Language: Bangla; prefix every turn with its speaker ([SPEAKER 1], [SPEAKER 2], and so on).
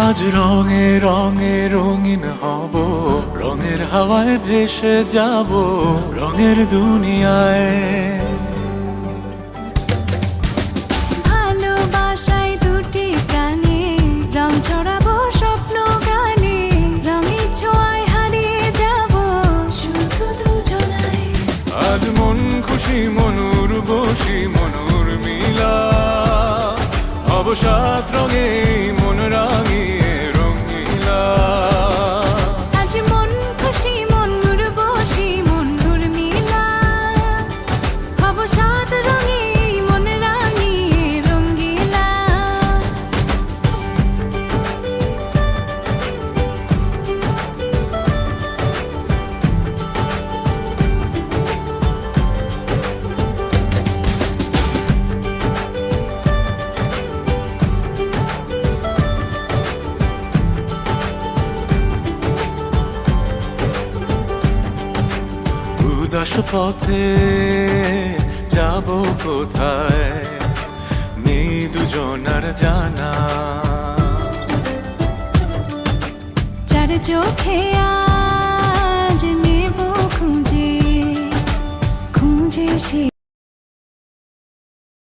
[SPEAKER 1] আজ রঙে রঙে রঙিন হব, রঙের হাওয়ায় ভেসে যাব রঙের দুনিয়ায়।
[SPEAKER 2] ভালোবাসায় দুটি প্রাণে রং ছড়াবো স্বপ্ন গানে, রঙের ছোঁয়ায় হারিয়ে যাব শুধু দুজনায়।
[SPEAKER 1] আজ মন খুশি মনুর বসি মনুর মিলা, হব সাত রঙে মন রাঙিয়ে রঙিলা।
[SPEAKER 2] আজ মন খুশি মনুর বসি মনুর মিলা, হব সাত রঙে মন রাঙিয়ে রঙ্গিলা।
[SPEAKER 1] উদাস পথে যাব কোথায়, নেই দুজনার জানা।
[SPEAKER 2] চার চোখে আজ নেব খুঁজে খুঁজে সে